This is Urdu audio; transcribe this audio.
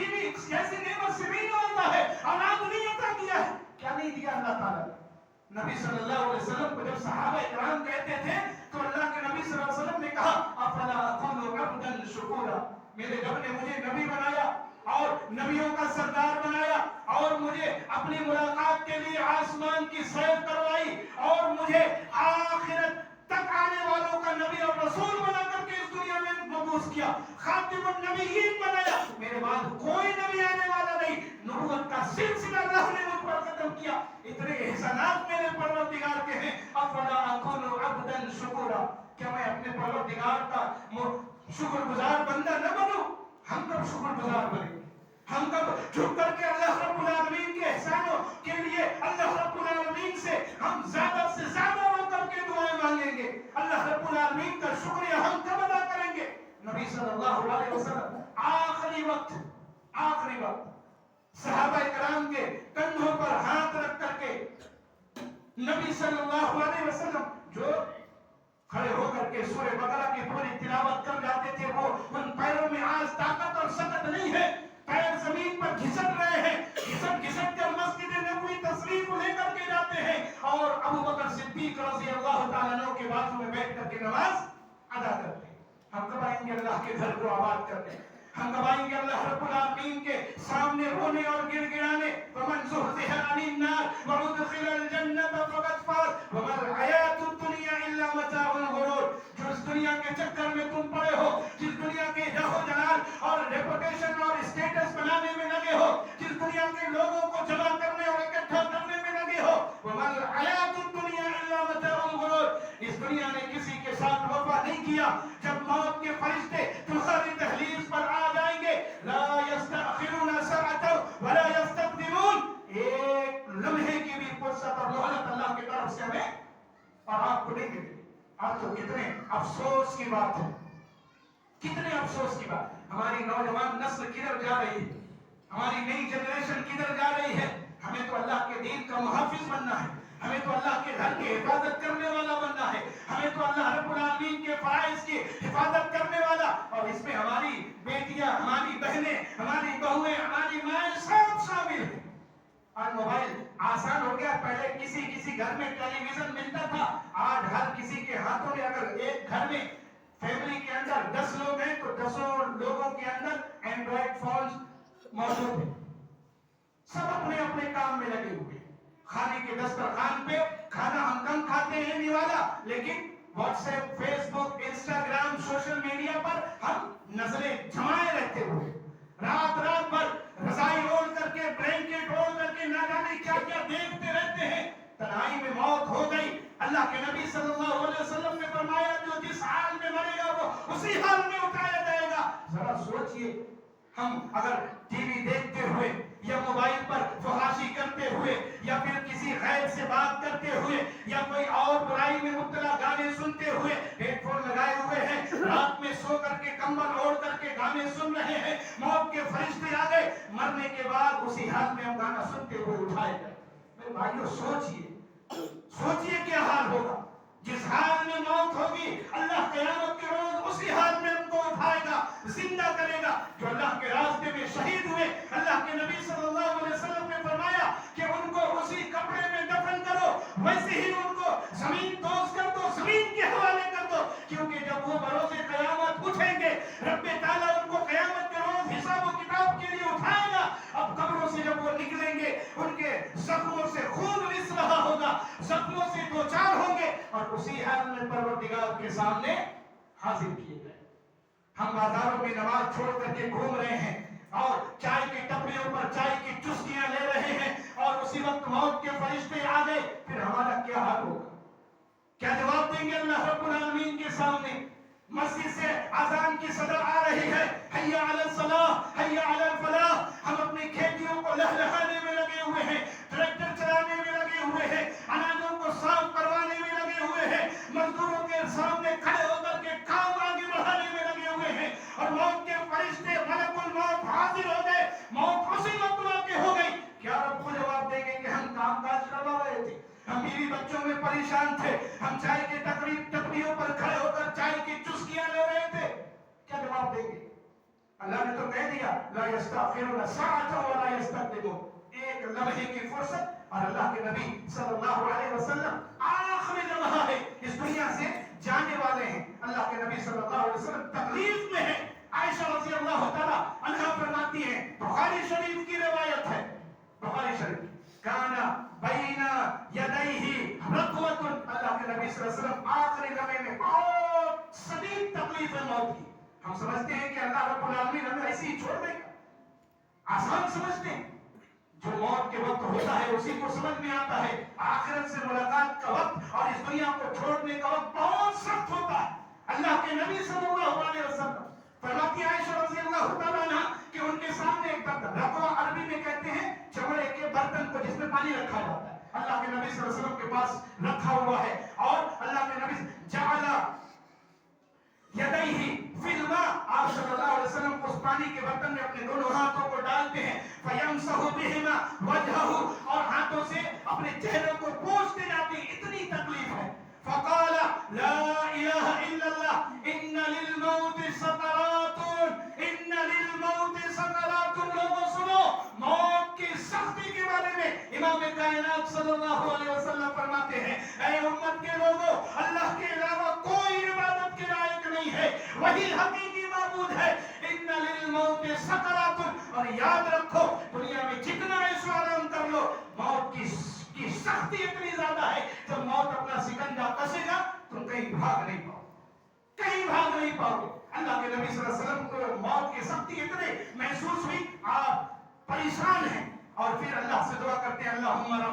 بیوی جیسی نعمت سے نہیں نوازا ہے، اولاد نہیں عطا کیا ہے، کیا نہیں دیا اللہ تعالیٰ نے؟ نبی صلی اللہ علیہ وسلم کو جب صحابہ کرام کہتے تھے تو اللہ کے نبی صلی اللہ علیہ وسلم نے کہا افلا اکون عبدا شکورا، میرے رب نے مجھے نبی بنایا اور نبیوں کا سردار بنایا اور مجھے اپنی ملاقات کے لیے آسمان کی سیر کروائی اور مجھے آخرت تک آنے والوں کا نبی اور رسول بنا کر کے اس دنیا میں مبعوث کیا، خاتم النبیین بنایا، میرے بعد کوئی نبی آنے والا نہیں، نبوت کا سلسلہ اللہ نے مجھ پر ختم کیا، اتنے احسانات میرے پروردگار کے ہیں، افلا اکون عبدا شکورا، کیا میں اپنے پروردگار کا شکر گزار بندہ نہ بنوں؟ ہم کب شکر گزار بنیں؟ ہم کب جھک کر کے اللہ رب العالمین کے احسانوں کے لیے اللہ رب العالمین سے ہم زیادہ سے زیادہ رو کر کے دعائیں مانگیں گے؟ اللہ رب العالمین کا شکریہ ہم کب ادا کریں گے؟ نبی صلی اللہ علیہ وسلم آخری وقت صحابہ کرام کے کندھوں پر ہاتھ رکھ کر کے نبی صلی اللہ علیہ وسلم جو کھڑے ہو کر کے سورہ بقرہ کی پوری تلاوت کر جاتے تھے، وہ ان پیروں میں آج طاقت اور سکت نہیں ہے، پیر زمین پر گھسٹ رہے ہیں، گھسٹ کر مسجد نبوی تشریف لے کر کے جاتے ہیں اور ابو بکر صدیق رضی اللہ تعالیٰ عنہ کے بازو میں بیٹھ کر کے نماز ادا کرتے ہیں۔ ہم کب آئیں گے اللہ کے گھر کو آباد کرنے؟ ہم کب آئیں گے اللہ رب العالمین کے سامنے رونے اور گر گرانے؟ وَمَنْ زُحْزِحَ عَنِ النَّارِ وَأُدْخِلَ الْجَنَّةَ فَقَدْ فَازَ وَمَا الْحَيَاةُ الدُّنْيَا إِلَّا مَتَاعُ الْغُرُورِ۔ جو اس دنیا کے چکر میں تم پڑے ہو، جس دنیا کے جاہ و جلال اور ریپوٹیشن اور اسٹیٹس بنانے میں لگے ہو، جس دنیا کے لوگوں کو جمع کرنے اور اکٹھا کرنے میں لگے ہو، وَمَا الْحَيَاةُ الدُّنْيَا إِلَّا مَتَاعُ الْغُرُورِ، اس دنیا نے کسی کے ساتھ وفا نہیں کیا۔ جب موت کے فرشتے تمہاری دہلیز پر آ جائیں گے، لا يستأخرون ساعة ولا يستقدمون، ایک لمحے کی بھی فرصت اور مہلت اللہ کی طرف سے ہمیں اور آپ کو نہیں ملے گی۔ آج تو کتنے افسوس کی بات ہے، کتنے افسوس کی بات، ہماری نوجوان نسل کدھر جا رہی ہے، ہماری نئی جنریشن کدھر جا رہی ہے؟ ہمیں تو اللہ کے دین کا محافظ بننا ہے، ہمیں تو اللہ کے گھر کی حفاظت کرنے والا بننا ہے، ہمیں تو اللہ رب العالمین کے فرائض کی حفاظت کرنے والا، اور اس میں ہماری بیٹیاں، ہماری بہنیں، ہماری بہویں، ہماری مائیں سب شامل ہیں۔ آج موبائل آسان ہو گیا، پہلے کسی گھر میں ٹیلی ویژن ملتا تھا، آج ہر کسی کے ہاتھوں میں، اگر ایک گھر میں فیملی کے اندر 10 لوگ ہیں تو 10 لوگوں کے اندر اینڈرائڈ فونز موجود ہیں، سب اپنے اپنے کام میں لگے ہوئے ہیں۔ کھانے کے دسترخوان پہ کھانا ہم کم کھاتے ہیں نوالا، لیکن واٹس ایپ، فیس بک، انسٹاگرام، سوشل میڈیا پر ہم نظریں جمائے رہتے ہوئے رات بھر رضائی اوڑھ کر کے، بلینکٹ اوڑھ کر کے نہ جانے کیا کیا دیکھتے رہتے ہیں۔ تنہائی میں موت ہو گئی، اللہ کے نبی صلی اللہ علیہ وسلم نے فرمایا جو جس حال میں مرے گا وہ اسی حال میں اٹھایا جائے گا۔ ذرا سوچئے، ہم اگر ٹی وی دیکھتے ہوئے یا موبائل پر فحاشی کرتے ہوئے یا پھر کسی غیر سے بات کرتے ہوئے یا کوئی اور برائی میں مبتلا گانے سنتے ہوئے ہیڈ فون لگائے ہوئے ہیں، رات میں سو کر کے کمبل اوڑھ کر کے گانے سن رہے ہیں، موت کے فرشتے آ گئے، مرنے کے بعد اسی حال میں ہم گانا سنتے ہوئے اٹھائے گئے۔ میرے بھائیو سوچئے کیا حال ہوگا؟ جس حال میں موت ہوگی، اللہ قیامت کے روز اسی حال میں ہم کو اٹھائے گا، زندہ کرے گا۔ جو اللہ کے راستے میں شہید ہوئے، اللہ کے نبی صلی اللہ علیہ وسلم نے فرمایا کہ ان کو اسی کپڑے میں دفن کرو، ویسے ہی ان کو زمین دوز کر دو، زمین کے حوالے کر دو، کیونکہ جب وہ بروز قیامت اٹھیں گے، رب تعالیٰ ان کو قیامت کے روز حساب و کتاب کے لیے اٹھائے گا۔ اب قبروں سے جب وہ نکلیں گے، ان کے زخموں سے خون رس رہا ہوگا، زخموں سے دوچار ہوں گے اور اسی حال میں پروردگار کے سامنے حاضر کیے گئے۔ ہم بازاروں میں نماز چھوڑ کر کے گھوم رہے ہیں اور چائے کی ٹپریوں پر چائے کی چسکیاں لے رہے ہیں، اور اسی وقت موت کے فرشتے آ گئے، پھر ہمارا کیا حال ہوگا؟ کیا جواب دیں گے اللہ رب العالمین کے سامنے؟ مسجد سے اذان کی صدا آ رہی ہے، حی علی الصلاۃ، حی علی الفلاح، ہم اپنی کھیتیوں کو لہلہانے میں لگے ہوئے ہیں، ٹریکٹر چلانے میں لگے ہوئے ہیں، اناجوں کو صاف کروانے میں لگے ہوئے ہیں، مزدوروں کے سامنے کھڑے ہو کر کے کام آگے بڑھانے میں لگے ہوئے ہیں، اور موت کے فرشتے ملک الموت حاضر ہو گئے، موت اسی وقت واقع ہو گئی۔ کیا رب کو جواب دیں گے کہ ہم کام کاج کروا رہے تھے، ہم بیوی بچوں میں پریشان تھے، ہم چائے کے ٹپریوں پر کھڑے ہو کر چائے کی چسکیاں لے رہے تھے؟ کیا جواب دیں گے؟ اللہ نے تو کہہ دیا لا یستاخرون ساعۃ ولا یستقدمون، ایک لمحے کی فرصت، اور اللہ کے نبی صلی اللہ علیہ وسلم آخری لمحہ ہے، اس دنیا سے جانے والے ہیں۔ اللہ کے نبی صلی اللہ علیہ وسلم تکلیف میں ہے۔ عائشہ رضی اللہ تعالی عنہا فرماتی ہیں، بخاری شریف کی روایت ہے، بخاری شریف، کانا بین یدیہ رقوۃ، اللہ کے نبی صلی اللہ علیہ وسلم آخری لمحے میں بہت شدید تکلیف ہے موت کی۔ ہم سمجھتے ہیں کہ اللہ رب العالمین ہمیں ایسے ہی چھوڑ دے گا، آسان سمجھتے ہیں، جو موت کے وقت ہوتا ہے اسی کو سمجھ میں آتا ہے۔ آخرت سے ملاقات کا وقت اور اس دنیا کو چھوڑنے کا وقت بہت سخت ہوتا ہے۔ اللہ کے نبی صلی اللہ علیہ وسلم فرماتی عائشہ رضی اللہ تعالیٰ عنہ کہ ان کے سامنے ایک برتن، رقوہ عربی میں کہتے ہیں چمڑے کے برتن کو جس میں پانی رکھا جاتا ہے، اللہ کے نبی صلی اللہ علیہ وسلم کے پاس رکھا ہوا ہے، اور اللہ کے نبی جعل یدیہ فی الماء، آپ صلی اللہ علیہ وسلم اس پانی کے برتن میں اپنے دونوں ہاتھوں کو ڈالتے ہیں، فیمسح بہما وجہہ، اور ہاتھوں سے اپنے چہرے کو پوچھتے جاتے ہیں، اتنی تکلیف ہے۔ فقال لا الہ الا اللہ ان للموت سکرات، ان للموت سکرات، لوگوں سنو، موت کی سختی کے بارے میں امام کائنات صلی اللہ علیہ وسلم فرماتے ہیں، اے امت کے لوگوں، اللہ کے علاوہ کوئی عبادت کے لائق نہیں ہے، وہی حقیقی معبود ہے، ان للموت سکرات، اور یاد رکھو دنیا میں جتنا ایسو آرام کر لو، موت کی سختی اتنی زیادہ ہے، جب موت اپنا سکنجا کسے گا تم کہیں بھاگ نہیں پاؤ، کہیں بھاگ نہیں پاؤ۔ اللہ کے نبی صلی اللہ علیہ وسلم کو موت کی سختی اتنے محسوس ہوئی، آپ پریشان ہیں، اور پھر اللہ سے دعا کرتے ہیں، اللہم رفیع